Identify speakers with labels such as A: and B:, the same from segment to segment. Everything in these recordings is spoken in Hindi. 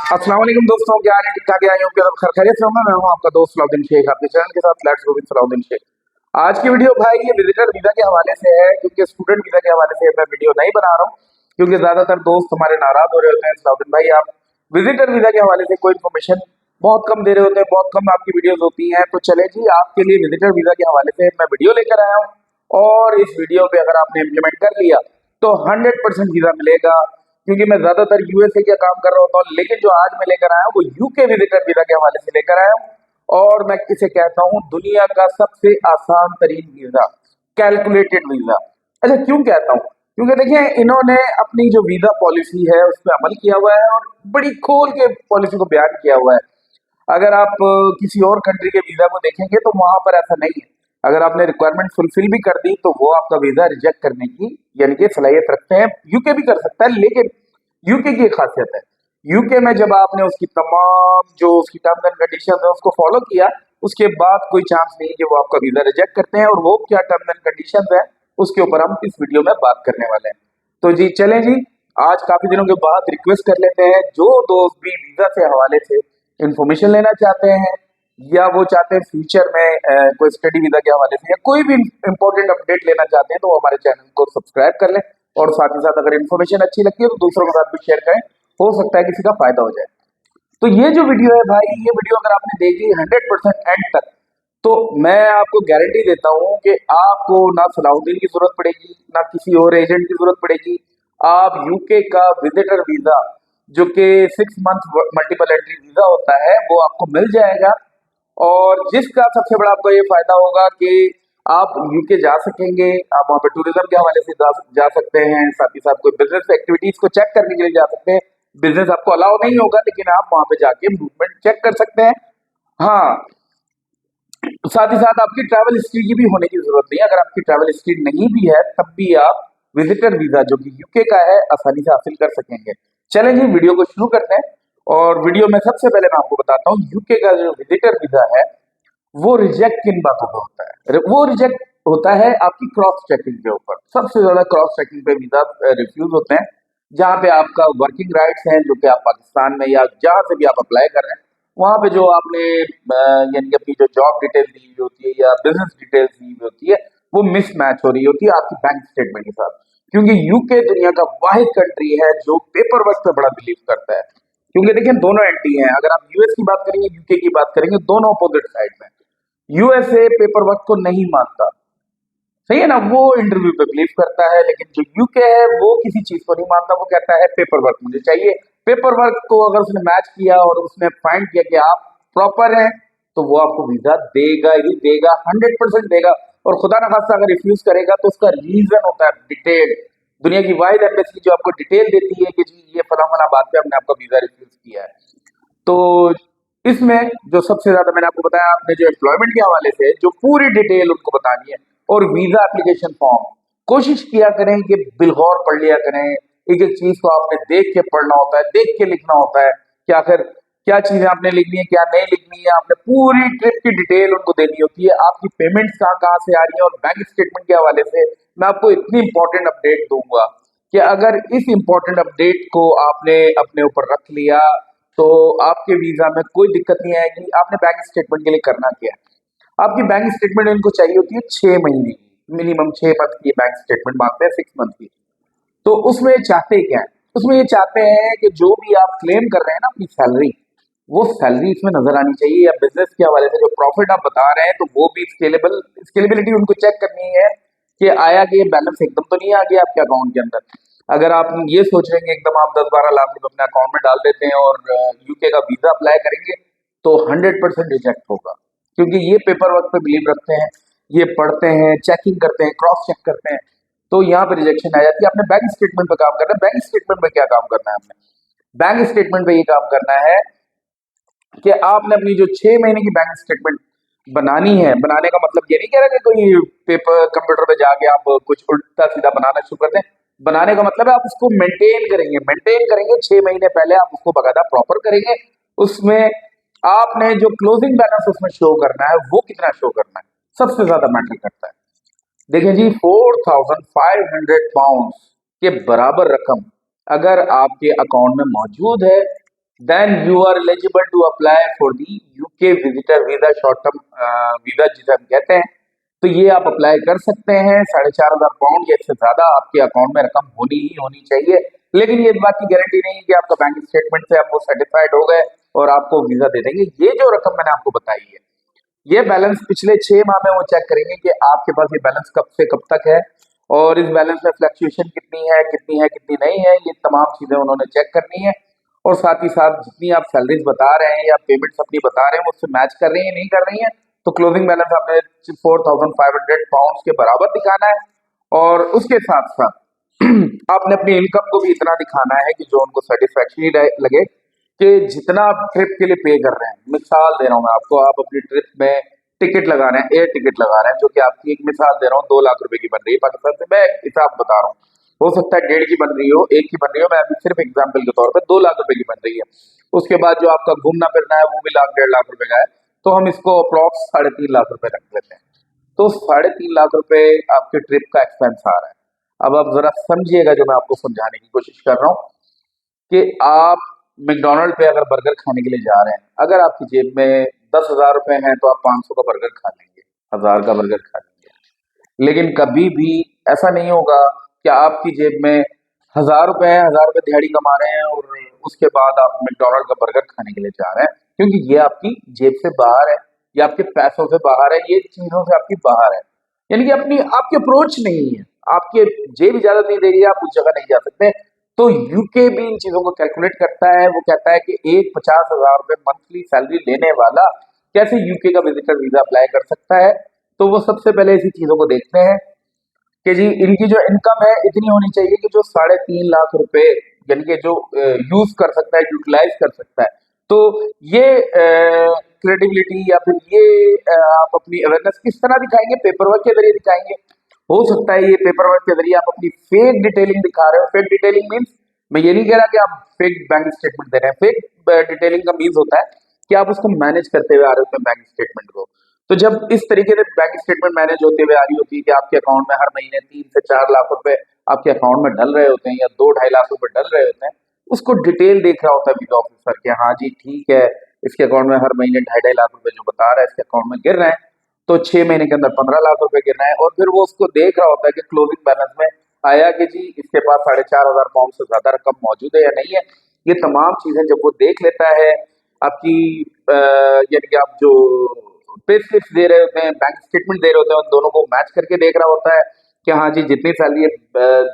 A: अस्सलाम वालेकुम दोस्तों, क्या हाल है? ठीक ठाक आई हूँ कि सब खैरियत से होंगे। मैं हूँ आपका दोस्त सलाउद्दीन शेख, आपके चैनल के साथ let's go with Salauddin Sheikh. आज की वीडियो भाई ये विजिटर वीजा के हवाले से है, क्योंकि स्टूडेंट वीजा के हवाले से मैं वीडियो नहीं बना रहा हूँ, क्योंकि ज्यादातर दोस्त हमारे नाराज हो रहे होते हैं, सलाउद्दीन भाई आप विजिटर वीजा के हवाले से कोई इन्फॉर्मेशन बहुत कम दे रहे होते हैं, बहुत कम आपकी वीडियोज होती हैं। तो चले जी, आपके लिए विजिटर वीजा के हवाले से मैं वीडियो लेकर आया हूँ, और इस वीडियो पे अगर आपने इम्प्लीमेंट कर लिया तो 100% वीजा मिलेगा। क्योंकि मैं ज्यादातर यूएसए का काम कर रहा होता हूँ, लेकिन जो आज मैं लेकर आया हूँ वो यूके विजिटर वीजा के हवाले से लेकर आया हूँ। और मैं किसे कहता हूँ दुनिया का सबसे आसान तरीन वीजा, कैलकुलेटेड वीजा। अच्छा, क्यों कहता हूँ? क्योंकि देखिए इन्होंने अपनी जो वीजा पॉलिसी है उस पर अमल किया हुआ है, और बड़ी खोल के पॉलिसी को बयान किया हुआ है। अगर आप किसी और कंट्री के वीजा को देखेंगे तो वहां पर ऐसा नहीं है। अगर आपने रिक्वायरमेंट फुलफिल भी कर दी तो वो आपका वीजा रिजेक्ट करने की यानी कि सलाहियत रखते हैं। यूके भी कर सकता है, लेकिन यूके की एक खासियत है, यूके में जब आपने उसकी तमाम जो उसकी टर्म्स एंड कंडीशन है उसको फॉलो किया, उसके बाद कोई चांस नहीं कि वो आपका वीजा रिजेक्ट करते हैं। और वो क्या टर्म्स एंड कंडीशन है उसके ऊपर हम इस वीडियो में बात करने वाले हैं। तो जी चलें जी, आज काफी दिनों के बाद रिक्वेस्ट कर लेते हैं, जो दोस्त भी वीजा से हवाले से इंफॉर्मेशन लेना चाहते हैं, या वो चाहते हैं फ्यूचर में कोई स्टडी वीजा के हवाले से या कोई भी इंपॉर्टेंट अपडेट लेना चाहते हैं, तो वो हमारे चैनल को सब्सक्राइब कर लें। और साथ ही साथ अगर इन्फॉर्मेशन अच्छी लगती है तो दूसरों के साथ भी शेयर करें, हो सकता है किसी का फायदा हो जाए। तो ये जो वीडियो है भाई, ये वीडियो अगर आपने देखी 100% एंड तक, तो मैं आपको गारंटी देता हूँ कि आपको ना सलाउद्दीन की जरूरत पड़ेगी, ना किसी और एजेंट की जरूरत पड़ेगी। आप यूके का विजिटर वीजा, जो कि 6 मंथ मल्टीपल एंट्री वीजा होता है, वो आपको मिल जाएगा। और जिसका सबसे बड़ा आपको ये फायदा होगा कि आप यूके जा सकेंगे, आप वहाँ पे टूरिज्म के हवाले से जा सकते हैं, साथ ही साथ कोई बिजनेस एक्टिविटीज को चेक करने के लिए जा सकते हैं। बिजनेस आपको अलाउ नहीं होगा, लेकिन आप वहां पे जाके मूवमेंट चेक कर सकते हैं। हाँ, साथ ही साथ आपकी ट्रैवल हिस्ट्री की भी होने की जरूरत नहीं है। अगर आपकी ट्रैवल हिस्ट्री नहीं भी है तब भी आप विजिटर वीजा जो कि यूके का है आसानी से हासिल कर सकेंगे। चलें जी, वीडियो को शुरू करते हैं। और वीडियो में सबसे पहले मैं आपको बताता हूँ यूके का जो विजिटर वीजा है वो रिजेक्ट किन बातों पे होता है। वो रिजेक्ट होता है आपकी क्रॉस चेकिंग के ऊपर। सबसे ज्यादा क्रॉस चेकिंग पे वीजा रिफ्यूज होते हैं, जहाँ पे आपका वर्किंग राइट्स हैं, जो कि आप पाकिस्तान में या जहाँ से भी आप अप्लाई कर रहे हैं वहां पे जो आपने यानी कि अपनी जो जॉब डिटेल्स दी हुई होती है या बिजनेस डिटेल्स दी हुई होती है, वो मिसमैच हो रही होती है आपकी बैंक स्टेटमेंट के साथ। क्योंकि यूके दुनिया का वाहिद कंट्री है जो पेपर वर्क पे बड़ा बिलीव करता है। क्योंकि देखिए दोनों एंटी हैं, अगर आप यूएस की बात करेंगे यूके की बात करेंगे, दोनों अपोजिट साइड में। यूएसए पेपर वर्क को नहीं मानता, सही है ना, वो इंटरव्यू पे बिलीव करता है। लेकिन जो यूके है वो किसी चीज को नहीं मानता, वो कहता है पेपर वर्क मुझे चाहिए। पेपर वर्क को अगर उसने मैच किया और उसने फाइंड किया कि आप प्रॉपर हैं, तो वो आपको वीजा देगा ही देगा, 100% देगा। और खुदा ना खास्ता अगर रिफ्यूज करेगा तो उसका रीजन होता है डिटेल। दुनिया की वाहिद एम्बेसी जो आपको डिटेल देती है कि जी ये फला फला बात पे हमने आपका वीजा रिफ्यूज किया है। तो इसमें जो सबसे ज्यादा मैंने आपको बताया, आपने जो एम्प्लॉयमेंट के हवाले से जो पूरी डिटेल उनको बतानी है, और वीजा एप्लीकेशन फॉर्म कोशिश किया करें कि बिलगौर पढ़ लिया करें। एक एक चीज को आपने देख के पढ़ना होता है, देख के लिखना होता है कि आखिर क्या चीजें आपने लिखनी है, क्या नहीं लिखनी है। आपने पूरी ट्रिप की डिटेल उनको देनी होती है, आपकी पेमेंट्स कहाँ कहाँ से आ रही है। और बैंक स्टेटमेंट के हवाले से मैं आपको इतनी इंपॉर्टेंट अपडेट दूंगा कि अगर इस इंपॉर्टेंट अपडेट को आपने अपने ऊपर रख लिया तो आपके वीजा में कोई दिक्कत नहीं आएगी। आपने बैंक स्टेटमेंट के लिए करना क्या है, आपकी बैंक स्टेटमेंट इनको चाहिए होती है 6 महीने की, मिनिमम 6 मंथ की बैंक स्टेटमेंट मांगते हैं, 6 मंथ की। तो उसमें चाहते क्या है, उसमें ये चाहते हैं कि जो भी आप क्लेम कर रहे हैं ना अपनी सैलरी, वो सैलरी इसमें नजर आनी चाहिए। या बिजनेस के हवाले से जो प्रॉफिट आप बता रहे हैं तो वो भी स्केलेबिलिटी उनको चेक करनी है कि आया कि ये बैलेंस एकदम तो नहीं आ गया आपके अकाउंट के अंदर। अगर आप ये सोच रहे हैं कि एकदम आप 10-12 लाख रुपए अपने अकाउंट में डाल देते हैं और यूके का वीजा अप्लाई करेंगे, तो 100% रिजेक्ट होगा। क्योंकि ये पेपर वर्क पे बिलीव रखते हैं, ये पढ़ते हैं, चेकिंग करते हैं, क्रॉस चेक करते हैं। तो यहाँ पे रिजेक्शन आ जाती है। आपने बैंक स्टेटमेंट पे काम करना है। बैंक स्टेटमेंट में क्या काम करना है आपने? बैंक स्टेटमेंट पे ये काम करना है कि आपने अपनी जो 6 महीने की बैंक स्टेटमेंट बनानी है। बनाने का मतलब ये नहीं कह रहा कि कोई पेपर कंप्यूटर पे जाके आप कुछ उल्टा सीधा बनाना शुरू कर दें। बनाने का मतलब है आप उसको मेंटेन करेंगे 6 महीने पहले आप उसको बकायदा प्रॉपर करेंगे। उसमें आपने जो क्लोजिंग बैलेंस उसमें शो करना है वो कितना शो करना है, सबसे ज्यादा मैटर करता है। देखिए जी, 4500 पाउंड के बराबर रकम अगर आपके अकाउंट में मौजूद है then you are eligible to apply for the UK visitor visa, short term visa जिसे हम कहते हैं। तो ये आप अप्लाई कर सकते हैं। 4,500 पाउंड या इससे ज्यादा आपके अकाउंट में रकम होनी ही होनी चाहिए। लेकिन ये इस बात की गारंटी नहीं है कि आपका बैंक स्टेटमेंट से आप वो सर्टिफाइड हो गए और आपको वीजा दे देंगे। ये जो रकम मैंने आपको बताई है, ये बैलेंस पिछले 6 माह में वो चेक करेंगे कि आपके पास ये बैलेंस कब से कब तक है और इस बैलेंस में फ्लक्चुएशन कितनी नहीं है, ये तमाम चीजें उन्होंने चेक करनी है। और साथ ही साथ जितनी आप सैलरीज बता रहे हैं या पेमेंट्स अपनी बता रहे हैं उससे मैच कर रही है नहीं कर रही है, तो क्लोजिंग बैलेंस आपने 4,500 पाउंड के बराबर दिखाना है। और उसके साथ साथ आपने अपनी इनकम को भी इतना दिखाना है कि जो उनको सेटिस्फैक्शन लगे कि जितना आप ट्रिप के लिए पे कर रहे हैं। मिसाल दे रहा हूँ मैं आपको, आप अपनी ट्रिप में टिकट लगा रहे हैं, एयर टिकट लगा रहे हैं, जो कि आपकी एक मिसाल दे रहा हूँ 2 लाख रुपए की बन रही है पाकिस्तान से। मैं हिसाब बता रहा हूँ, हो सकता है 1.5 की बन रही हो, 1 की बन रही हो, मैं अभी सिर्फ एग्जाम्पल के तौर पर 2 लाख रुपए की बन रही है। उसके बाद जो आपका घूमना फिरना है वो भी 1 लाख 1.5 लाख रुपए का है, तो हम इसको अप्रॉक्स 3.5 लाख रुपए रख लेते हैं। तो 3.5 लाख रुपए आपके ट्रिप का एक्सपेंस आ रहा है। अब आप जरा समझिएगा जो मैं आपको समझाने की कोशिश कर रहा हूँ कि आप मैकडोनल्ड पे अगर बर्गर खाने के लिए जा रहे हैं, अगर आपकी जेब में 10,000 रुपए हैं तो आप 500 का बर्गर खा लेंगे, 1,000 का बर्गर खा लेंगे। लेकिन कभी भी ऐसा नहीं होगा कि आपकी जेब में 1,000 रुपए है, 1,000 रुपए दिहाड़ी कमा रहे हैं और उसके बाद आप मैकडोनल्ड का बर्गर खाने के लिए जा रहे हैं, क्योंकि ये आपकी जेब से बाहर है, ये आपके पैसों से बाहर है, ये चीजों से आपकी बाहर है। यानी कि अपनी आपकी अप्रोच नहीं है, आपके जेब इजाजत नहीं दे रही है, आप उस जगह नहीं जा सकते। तो यूके भी इन चीजों को कैलकुलेट करता है। वो कहता है कि एक 50,000 रुपए मंथली सैलरी लेने वाला कैसे यूके का विजिटर वीजा अप्लाई कर सकता है। तो वो सबसे पहले इसी चीजों को देखते हैं कि जी इनकी जो इनकम है इतनी होनी चाहिए कि जो 3.5 लाख रुपए यानी कि जो यूज कर सकता है, यूटिलाइज कर सकता है। तो ये क्रेडिबिलिटी या फिर ये आप अपनी अवेयरनेस किस तरह दिखाएंगे? पेपर वर्क के जरिए दिखाएंगे। हो सकता है ये पेपर वर्क के जरिए आप अपनी फेक डिटेलिंग दिखा रहे हो। फेक डिटेलिंग मीन्स, मैं ये नहीं कह रहा कि आप फेक बैंक स्टेटमेंट दे रहे हैं। फेक डिटेलिंग का मीन्स होता है कि आप उसको मैनेज करते हुए आ रहे होते हैं बैंक स्टेटमेंट को। तो जब इस तरीके से बैंक स्टेटमेंट मैनेज होते हुए आ रही होती है कि आपके अकाउंट में हर महीने 3 से 4 लाख रुपए आपके अकाउंट में डल रहे होते हैं या 2-2.5 लाख रुपए डल रहे होते हैं, उसको डिटेल देख रहा होता है वीजा ऑफिसर कि हाँ जी ठीक है, इसके अकाउंट में हर महीने 2.5 लाख रुपए जो बता रहा है इसके अकाउंट में गिर रहे हैं, तो 6 महीने के अंदर 15 लाख रुपए गिर रहे हैं। और फिर वो उसको देख रहा होता है कि क्लोजिंग बैलेंस में आया कि जी इसके पास 4,500 पाउंड से ज्यादा रकम मौजूद है या नहीं है। ये तमाम चीजें जब वो देख लेता है, आपकी यानी कि आप जो पे स्लिप्स दे रहे होते हैं, बैंक स्टेटमेंट दे रहे होते हैं, उन दोनों को मैच करके देख रहा होता है कि हाँ जी जितनी सैलरी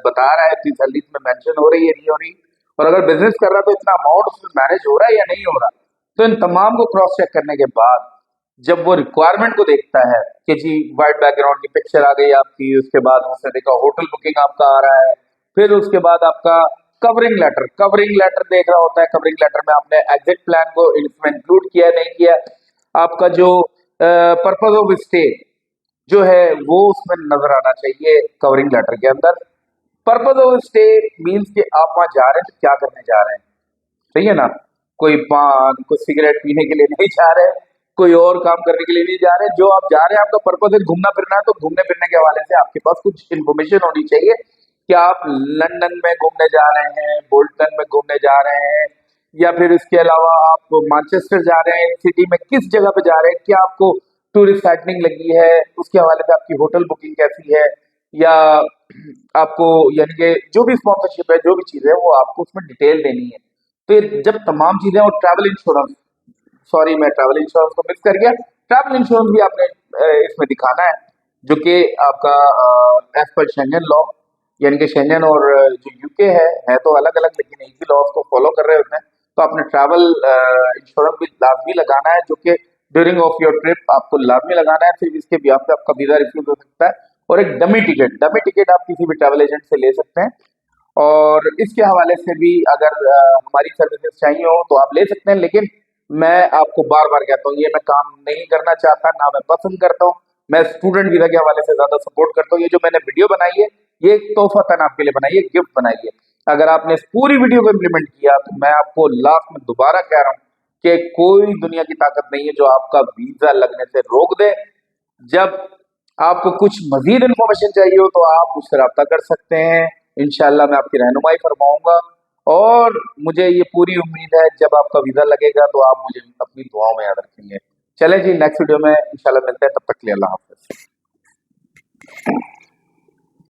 A: बता रहा है उतनी सैलरी इसमें मेंशन हो रही है नहीं हो रही, और अगर बिजनेस कर रहा है तो इतना अमाउंट उसमें मैनेज हो रहा है या नहीं हो रहा। तो इन तमाम को क्रॉस चेक करने के बाद जब वो रिक्वायरमेंट को देखता है कि जी वाइट बैकग्राउंड की पिक्चर आ गई आपकी, उसके बाद उसने देखा होटल बुकिंग आपका आ रहा है, फिर उसके बाद आपका कवरिंग लेटर देख रहा होता है। कवरिंग लेटर में आपने एग्जिट प्लान को इसमें इंक्लूड किया नहीं किया, आपका जो पर्पज ऑफ स्टे जो है वो उसमें नजर आना चाहिए कवरिंग लेटर के अंदर। पर्पज ऑफ स्टे मीन्स कि आप वहां जा रहे हैं तो क्या करने जा रहे हैं, सही है ना? कोई पान कोई सिगरेट पीने के लिए नहीं जा रहे, कोई और काम करने के लिए नहीं जा रहे। जो आप जा रहे हैं आपका पर्पज है घूमना फिरना है, तो घूमने फिरने के हवाले से आपके पास कुछ इन्फॉर्मेशन होनी चाहिए कि आप लंदन में घूमने जा रहे हैं, बोल्टन में घूमने जा रहे हैं, या फिर इसके अलावा आप मैनचेस्टर जा रहे हैं, सिटी में किस जगह पे जा रहे हैं, क्या आपको टूरिस्ट साइटनिंग लगी है, उसके हवाले से आपकी होटल बुकिंग कैसी है, या आपको यानी कि जो भी स्पॉन्सरशिप है, जो भी चीज़ है वो आपको उसमें डिटेल देनी है। तो ये जब तमाम चीज़ें, और ट्रैवल इंश्योरेंस, सॉरी मैं ट्रैवल इंश्योरेंस को मिक्स कर गया, ट्रैवल इंश्योरेंस भी आपने इसमें दिखाना है, जो कि आपका एज पर शेंगन लॉ, यानी कि शेंगन और जो यूके है तो अलग अलग लेकिन एक ही लॉज को फॉलो कर रहे होते हैं। तो आपने ट्रैवल इंश्योरेंस भी लाजमी लगाना है, जो कि ड्यूरिंग ऑफ योर ट्रिप आपको लाजमी लगाना है, फिर इसके भी आपका वीजा रिफ्यूज हो सकता है। और एक डमी टिकट आप किसी भी ट्रैवल एजेंट से ले सकते हैं, और इसके हवाले से भी अगर हमारी सर्विसेज चाहिए हो तो आप ले सकते हैं। लेकिन मैं आपको बार बार कहता हूँ ये मैं काम नहीं करना चाहता, ना मैं पसंद करता हूँ। मैं स्टूडेंट वीजा के हवाले से ज्यादा सपोर्ट करता हूँ। ये जो मैंने वीडियो बनाई है ये एक तोहफा आपके लिए बनाई है, गिफ्ट बनाई है। अगर आपने इस पूरी वीडियो को इम्प्लीमेंट किया तो मैं आपको लास्ट में दोबारा कह रहा हूँ कि कोई दुनिया की ताकत नहीं है जो आपका वीजा लगने से रोक दे। जब आपको कुछ मजीद इन्फॉर्मेशन चाहिए हो तो आप मुझसे रब्ता कर सकते हैं, इंशाल्लाह मैं आपकी रहनुमाई फरमाऊंगा। और मुझे ये पूरी उम्मीद है जब आपका वीजा लगेगा तो आप मुझे अपनी दुआओं में याद रखेंगे। चलें जी, नेक्स्ट वीडियो में इंशाल्लाह मिलते हैं, तब तक के लिए अल्लाह हाफ़िज़।